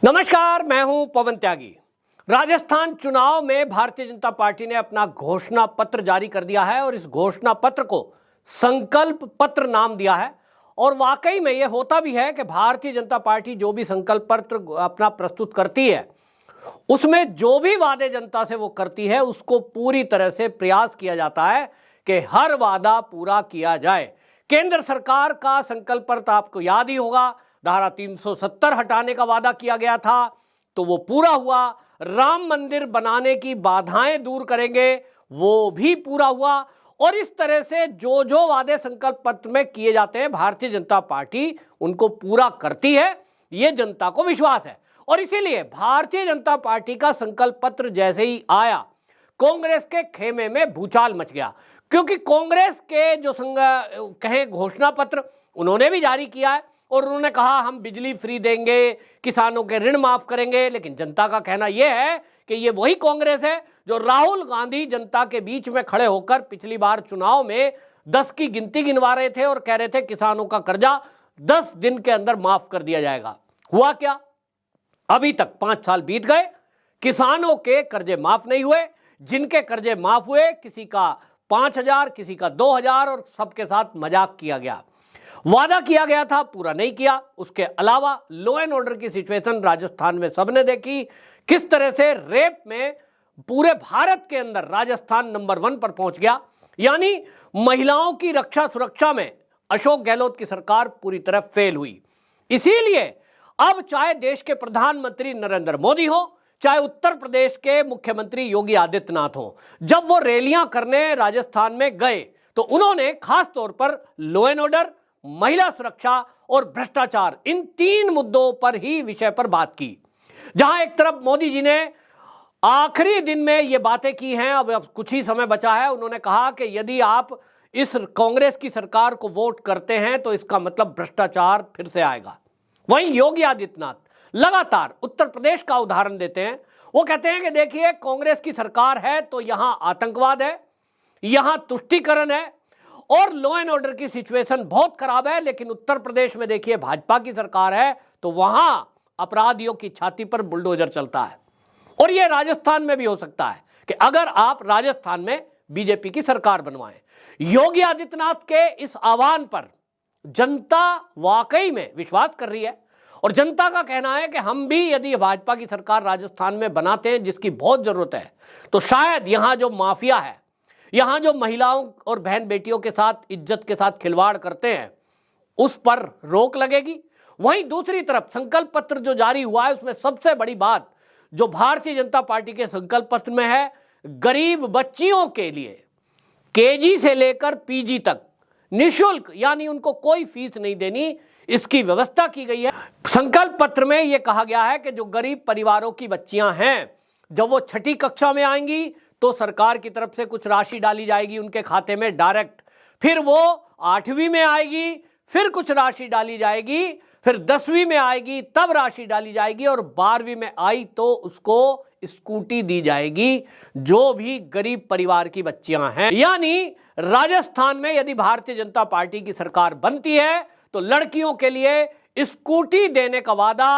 नमस्कार, मैं हूं पवन त्यागी। राजस्थान चुनाव में भारतीय जनता पार्टी ने अपना घोषणा पत्र जारी कर दिया है और इस घोषणा पत्र को संकल्प पत्र नाम दिया है। और वाकई में यह होता भी है कि भारतीय जनता पार्टी जो भी संकल्प पत्र अपना प्रस्तुत करती है उसमें जो भी वादे जनता से वो करती है उसको पूरी तरह से प्रयास किया जाता है कि हर वादा पूरा किया जाए। केंद्र सरकार का संकल्प पत्र आपको याद ही होगा, धारा 370 हटाने का वादा किया गया था तो वो पूरा हुआ। राम मंदिर बनाने की बाधाएं दूर करेंगे, वो भी पूरा हुआ। और इस तरह से जो जो वादे संकल्प पत्र में किए जाते हैं भारतीय जनता पार्टी उनको पूरा करती है, ये जनता को विश्वास है। और इसीलिए भारतीय जनता पार्टी का संकल्प पत्र जैसे ही आया कांग्रेस के खेमे में भूचाल मच गया, क्योंकि कांग्रेस के जो कहे घोषणा पत्र उन्होंने भी जारी किया है और उन्होंने कहा हम बिजली फ्री देंगे, किसानों के ऋण माफ करेंगे। लेकिन जनता का कहना यह है कि ये वही कांग्रेस है जो राहुल गांधी जनता के बीच में खड़े होकर पिछली बार चुनाव में 10 की गिनती गिनवा रहे थे और कह रहे थे किसानों का कर्जा 10 दिन के अंदर माफ कर दिया जाएगा। हुआ क्या? अभी तक 5 साल बीत गए, किसानों के कर्जे माफ नहीं हुए। जिनके कर्जे माफ हुए किसी का 5,000, किसी का 2,000 और सबके साथ मजाक किया गया। वादा किया गया था, पूरा नहीं किया। उसके अलावा लॉ एंड ऑर्डर की सिचुएशन राजस्थान में सबने देखी, किस तरह से रेप में पूरे भारत के अंदर राजस्थान नंबर 1 पर पहुंच गया। यानी महिलाओं की रक्षा सुरक्षा में अशोक गहलोत की सरकार पूरी तरह फेल हुई। इसीलिए अब चाहे देश के प्रधानमंत्री नरेंद्र मोदी हो, चाहे उत्तर प्रदेश के मुख्यमंत्री योगी आदित्यनाथ हो, जब वो रैलियां करने राजस्थान में गए तो उन्होंने खास तौर पर लॉ एंड ऑर्डर, महिला सुरक्षा और भ्रष्टाचार, इन 3 मुद्दों पर ही विषय पर बात की। जहां एक तरफ मोदी जी ने आखिरी दिन में ये बातें की हैं, अब कुछ ही समय बचा है, उन्होंने कहा कि यदि आप इस कांग्रेस की सरकार को वोट करते हैं तो इसका मतलब भ्रष्टाचार फिर से आएगा। वहीं योगी आदित्यनाथ लगातार उत्तर प्रदेश का उदाहरण देते हैं। वो कहते हैं कि देखिए कांग्रेस की सरकार है तो यहां आतंकवाद है, यहां तुष्टीकरण है और लॉ एंड ऑर्डर की सिचुएशन बहुत खराब है। लेकिन उत्तर प्रदेश में देखिए भाजपा की सरकार है तो वहां अपराधियों की छाती पर बुलडोजर चलता है। और यह राजस्थान में भी हो सकता है कि अगर आप राजस्थान में बीजेपी की सरकार बनवाएं। योगी आदित्यनाथ के इस आह्वान पर जनता वाकई में विश्वास कर रही है और जनता का कहना है कि हम भी यदि भाजपा की सरकार राजस्थान में बनाते हैं, जिसकी बहुत जरूरत है, तो शायद यहां जो माफिया है, यहां जो महिलाओं और बहन बेटियों के साथ इज्जत के साथ खिलवाड़ करते हैं उस पर रोक लगेगी। वहीं दूसरी तरफ संकल्प पत्र जो जारी हुआ है उसमें सबसे बड़ी बात जो भारतीय जनता पार्टी के संकल्प पत्र में है, गरीब बच्चियों के लिए केजी से लेकर पीजी तक निःशुल्क, यानी उनको कोई फीस नहीं देनी, इसकी व्यवस्था की गई है। संकल्प पत्र में यह कहा गया है कि जो गरीब परिवारों की बच्चियां हैं, जब वो 6ठी कक्षा में आएंगी तो सरकार की तरफ से कुछ राशि डाली जाएगी उनके खाते में डायरेक्ट। फिर वो 8वीं में आएगी, फिर कुछ राशि डाली जाएगी, फिर 10वीं में आएगी तब राशि डाली जाएगी और 12वीं में आई तो उसको स्कूटी दी जाएगी जो भी गरीब परिवार की बच्चियां हैं। यानी राजस्थान में यदि भारतीय जनता पार्टी की सरकार बनती है तो लड़कियों के लिए स्कूटी देने का वादा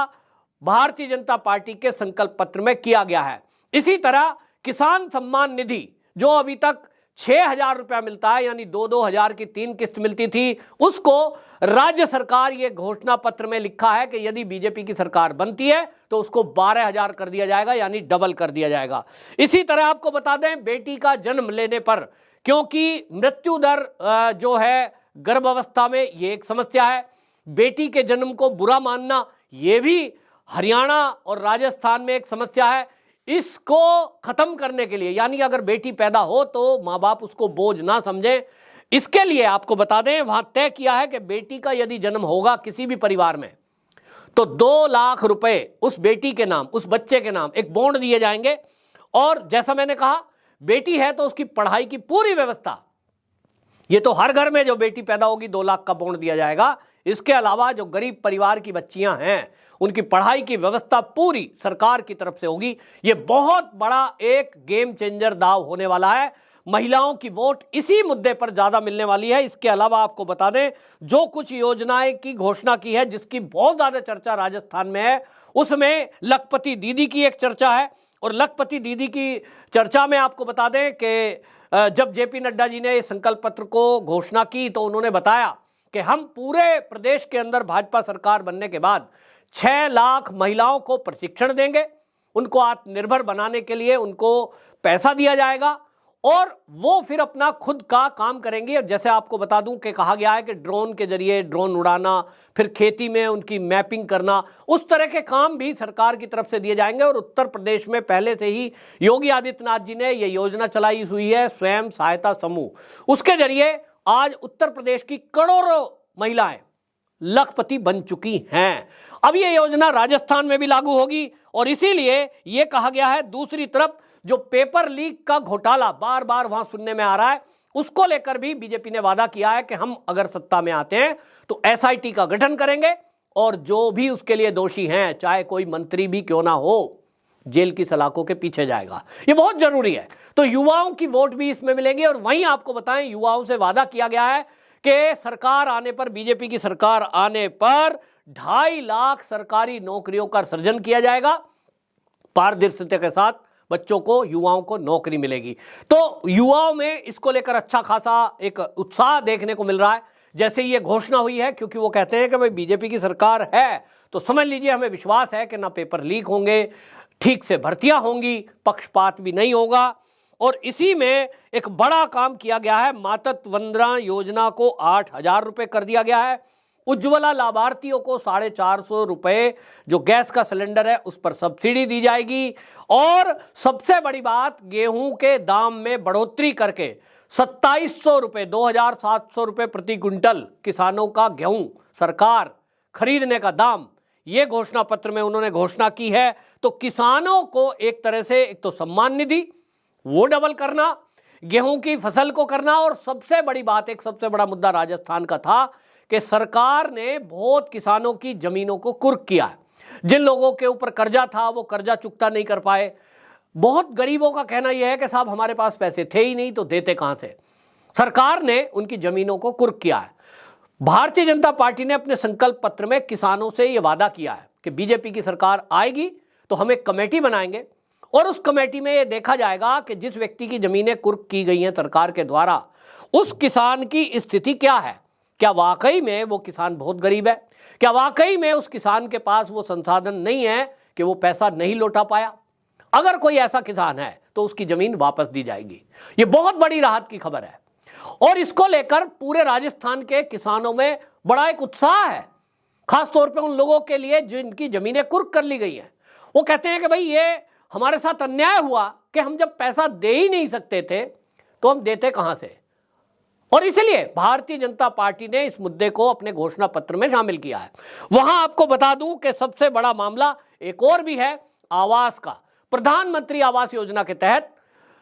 भारतीय जनता पार्टी के संकल्प पत्र में किया गया है। इसी तरह किसान सम्मान निधि जो अभी तक 6,000 रुपया मिलता है, यानी 2-2 हजार की 3 किस्त मिलती थी, उसको राज्य सरकार ये घोषणा पत्र में लिखा है कि यदि बीजेपी की सरकार बनती है तो उसको 12,000 कर दिया जाएगा, यानी डबल कर दिया जाएगा। इसी तरह आपको बता दें, बेटी का जन्म लेने पर, क्योंकि मृत्यु दर जो है गर्भावस्था में ये एक समस्या है, बेटी के जन्म को बुरा मानना ये भी हरियाणा और राजस्थान में एक समस्या है। इसको खत्म करने के लिए, यानी अगर बेटी पैदा हो तो माँ बाप उसको बोझ ना समझें, इसके लिए आपको बता दें वहां तय किया है कि बेटी का यदि जन्म होगा किसी भी परिवार में तो 2 लाख रुपए उस बेटी के नाम, उस बच्चे के नाम एक बॉन्ड दिए जाएंगे। और जैसा मैंने कहा, बेटी है तो उसकी पढ़ाई की पूरी व्यवस्था, ये तो हर घर में जो बेटी पैदा होगी 2 लाख का बॉन्ड दिया जाएगा। इसके अलावा जो गरीब परिवार की बच्चियां हैं उनकी पढ़ाई की व्यवस्था पूरी सरकार की तरफ से होगी। ये बहुत बड़ा एक गेम चेंजर दाव होने वाला है। महिलाओं की वोट इसी मुद्दे पर ज्यादा मिलने वाली है। इसके अलावा आपको बता दें, जो कुछ योजनाएं की घोषणा की है, जिसकी बहुत ज्यादा चर्चा राजस्थान में है, उसमें लखपति दीदी की एक चर्चा है। और लखपति दीदी की चर्चा में आपको बता दें कि जब जेपी नड्डा जी ने इस संकल्प पत्र को घोषणा की तो उन्होंने बताया कि हम पूरे प्रदेश के अंदर भाजपा सरकार बनने के बाद 6 लाख महिलाओं को प्रशिक्षण देंगे, उनको आत्मनिर्भर बनाने के लिए उनको पैसा दिया जाएगा और वो फिर अपना खुद का काम करेंगे। जैसे आपको बता दूं कि कहा गया है कि ड्रोन के जरिए ड्रोन उड़ाना, फिर खेती में उनकी मैपिंग करना, उस तरह के काम भी सरकार की तरफ से दिए जाएंगे। और उत्तर प्रदेश में पहले से ही योगी आदित्यनाथ जी ने ये योजना चलाई हुई है, स्वयं सहायता समूह। उसके जरिए आज उत्तर प्रदेश की करोड़ों महिलाएं लखपति बन चुकी हैं। अब ये योजना राजस्थान में भी लागू होगी और इसीलिए ये कहा गया है। दूसरी तरफ जो पेपर लीक का घोटाला बार बार वहां सुनने में आ रहा है, उसको लेकर भी बीजेपी ने वादा किया है कि हम अगर सत्ता में आते हैं तो एसआईटी का गठन करेंगे और जो भी उसके लिए दोषी हैं, चाहे कोई मंत्री भी क्यों ना हो, जेल की सलाखों के पीछे जाएगा। ये बहुत जरूरी है। तो युवाओं की वोट भी इसमें मिलेगी। और वहीं आपको बताएं, युवाओं से वादा किया गया है कि सरकार आने पर, बीजेपी की सरकार आने पर 2.5 लाख सरकारी नौकरियों का सृजन किया जाएगा। पारदर्शिता के साथ बच्चों को, युवाओं को नौकरी मिलेगी। तो युवाओं में इसको लेकर अच्छा खासा एक उत्साह देखने को मिल रहा है जैसे ये घोषणा हुई है, क्योंकि वो कहते हैं कि भाई बीजेपी की सरकार है तो समझ लीजिए हमें विश्वास है कि ना पेपर लीक होंगे, ठीक से भर्तियां होंगी, पक्षपात भी नहीं होगा। और इसी में एक बड़ा काम किया गया है। मातृत्व वंदना योजना को 8,000 रुपए कर दिया गया है। उज्ज्वला लाभार्थियों को 450 रुपए जो गैस का सिलेंडर है उस पर सब्सिडी दी जाएगी। और सबसे बड़ी बात, गेहूं के दाम में बढ़ोतरी करके 2700 रुपए, 2,700 रुपए प्रति क्विंटल किसानों का गेहूं सरकार खरीदने का दाम, ये घोषणा पत्र में उन्होंने घोषणा की है। तो किसानों को एक तरह से एक तो सम्मान निधि वो डबल करना, गेहूं की फसल को करना, और सबसे बड़ी बात, एक सबसे बड़ा मुद्दा राजस्थान का था कि सरकार ने बहुत किसानों की जमीनों को कुर्क किया है। जिन लोगों के ऊपर कर्जा था वो कर्जा चुकता नहीं कर पाए। बहुत गरीबों का कहना यह है कि साहब हमारे पास पैसे थे ही नहीं तो देते कहां से। सरकार ने उनकी जमीनों को कुर्क किया है। भारतीय जनता पार्टी ने अपने संकल्प पत्र में किसानों से यह वादा किया है कि बीजेपी की सरकार आएगी तो हम एक कमेटी बनाएंगे और उस कमेटी में यह देखा जाएगा कि जिस व्यक्ति की जमीनें कुर्क की गई हैं सरकार के द्वारा, उस किसान की स्थिति क्या है। क्या वाकई में वो किसान बहुत गरीब है? क्या वाकई में उस किसान के पास वो संसाधन नहीं है कि वो पैसा नहीं लौटा पाया? अगर कोई ऐसा किसान है तो उसकी जमीन वापस दी जाएगी। ये बहुत बड़ी राहत की खबर है और इसको लेकर पूरे राजस्थान के किसानों में बड़ा एक उत्साह है, खासतौर पे उन लोगों के लिए जिनकी जमीनें कुर्क कर ली गई हैं। वो कहते हैं कि भाई ये हमारे साथ अन्याय हुआ कि हम जब पैसा दे ही नहीं सकते थे तो हम देते कहां से। और इसलिए भारतीय जनता पार्टी ने इस मुद्दे को अपने घोषणा पत्र में शामिल किया है। वहां आपको बता दूं कि सबसे बड़ा मामला एक और भी है, आवास का। प्रधानमंत्री आवास योजना के तहत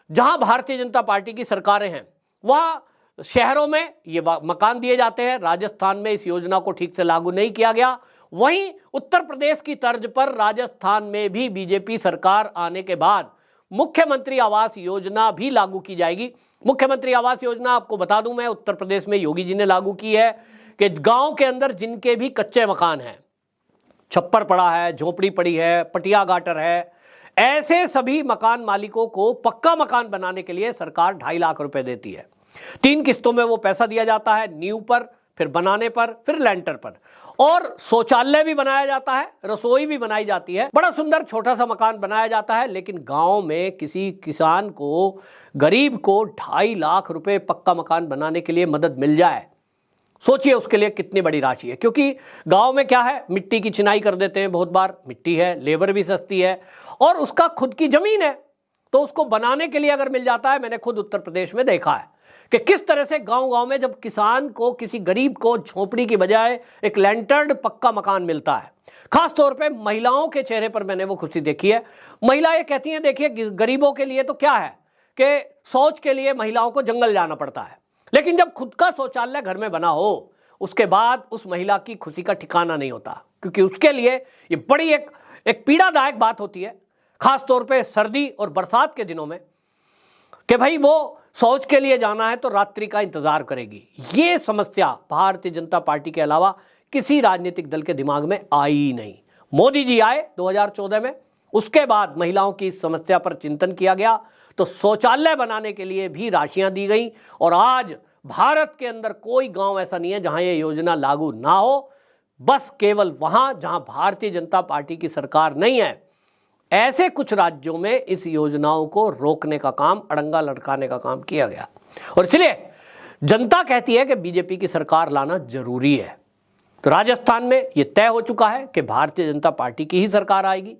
जहां भारतीय जनता पार्टी की सरकारें हैं वहां शहरों में ये मकान दिए जाते हैं। राजस्थान में इस योजना को ठीक से लागू नहीं किया गया। वहीं उत्तर प्रदेश की तर्ज पर राजस्थान में भी बीजेपी सरकार आने के बाद मुख्यमंत्री आवास योजना भी लागू की जाएगी। मुख्यमंत्री आवास योजना आपको बता दूं मैं, उत्तर प्रदेश में योगी जी ने लागू की है कि गांव के अंदर जिनके भी कच्चे मकान हैं, छप्पर पड़ा है, झोपड़ी पड़ी है, पटिया गाटर है, ऐसे सभी मकान मालिकों को पक्का मकान बनाने के लिए सरकार 2.5 लाख रुपए देती है। 3 किस्तों में वो पैसा दिया जाता है, नींव पर, फिर बनाने पर, फिर लेंटर पर। और शौचालय भी बनाया जाता है, रसोई भी बनाई जाती है, बड़ा सुंदर छोटा सा मकान बनाया जाता है। लेकिन गांव में किसी किसान को, गरीब को 2.5 लाख रुपए पक्का मकान बनाने के लिए मदद मिल जाए, सोचिए उसके लिए कितनी बड़ी राशि है। क्योंकि गांव में क्या है, मिट्टी की चिनाई कर देते हैं, बहुत बार मिट्टी है, लेबर भी सस्ती है और उसका खुद की जमीन है, तो उसको बनाने के लिए अगर मिल जाता है। मैंने खुद उत्तर प्रदेश में देखा है कि किस तरह से गांव-गांव में जब किसान को, किसी गरीब को झोपड़ी की बजाय एक लैंटर्ड पक्का मकान मिलता है, खास तौर पे महिलाओं के चेहरे पर मैंने वो खुशी देखी है। महिला ये कहती हैं, देखिए गरीबों के लिए तो क्या है कि शौच के लिए महिलाओं को जंगल जाना पड़ता है, लेकिन जब खुद का शौचालय घर में बना हो उसके बाद उस महिला की खुशी का ठिकाना नहीं होता, क्योंकि उसके लिए ये बड़ी एक पीड़ादायक बात होती है, खास तौर पे सर्दी और बरसात के दिनों में। कि भाई वो शौच के लिए जाना है तो रात्रि का इंतजार करेगी। ये समस्या भारतीय जनता पार्टी के अलावा किसी राजनीतिक दल के दिमाग में आई ही नहीं। मोदी जी आए 2014 में, उसके बाद महिलाओं की इस समस्या पर चिंतन किया गया तो शौचालय बनाने के लिए भी राशियां दी गई। और आज भारत के अंदर कोई गांव ऐसा नहीं है जहां यह योजना लागू ना हो। बस केवल वहां जहां भारतीय जनता पार्टी की सरकार नहीं है, ऐसे कुछ राज्यों में इस योजनाओं को रोकने का काम, अड़ंगा लटकाने का काम किया गया। और इसलिए जनता कहती है कि बीजेपी की सरकार लाना जरूरी है। तो राजस्थान में यह तय हो चुका है कि भारतीय जनता पार्टी की ही सरकार आएगी।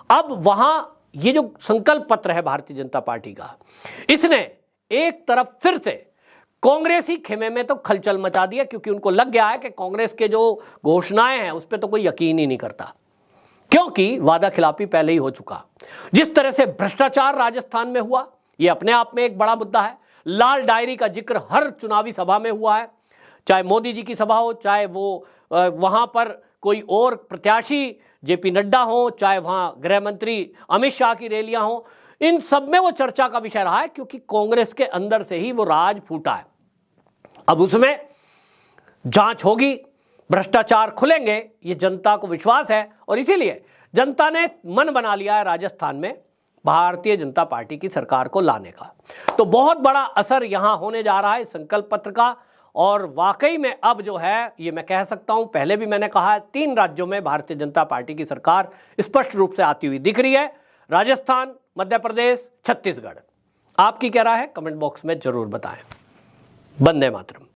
अब वहां ये जो संकल्प पत्र है भारतीय जनता पार्टी का, इसने एक तरफ फिर से कांग्रेसी खेमे में तो खलचल मचा दिया, क्योंकि उनको लग गया है कि कांग्रेस के जो घोषणाएं हैं उस पर तो कोई यकीन ही नहीं करता, क्योंकि वादा खिलाफी पहले ही हो चुका। जिस तरह से भ्रष्टाचार राजस्थान में हुआ, यह अपने आप में एक बड़ा मुद्दा है। लाल डायरी का जिक्र हर चुनावी सभा में हुआ है, चाहे मोदी जी की सभा हो, चाहे वो वहां पर कोई और प्रत्याशी जेपी नड्डा हो, चाहे वहां गृह मंत्री अमित शाह की रैलियां हो, इन सब में वो चर्चा का विषय रहा है, क्योंकि कांग्रेस के अंदर से ही वो राज फूटा है। अब उसमें जांच होगी, भ्रष्टाचार खुलेंगे, ये जनता को विश्वास है। और इसीलिए जनता ने मन बना लिया है राजस्थान में भारतीय जनता पार्टी की सरकार को लाने का। तो बहुत बड़ा असर यहां होने जा रहा है संकल्प पत्र का। और वाकई में अब जो है, ये मैं कह सकता हूं, पहले भी मैंने कहा है, 3 राज्यों में भारतीय जनता पार्टी की सरकार स्पष्ट रूप से आती हुई दिख रही है। राजस्थान, मध्य प्रदेश, छत्तीसगढ़। आपकी क्या राय है? कमेंट बॉक्स में जरूर बताएं। वंदे मातरम।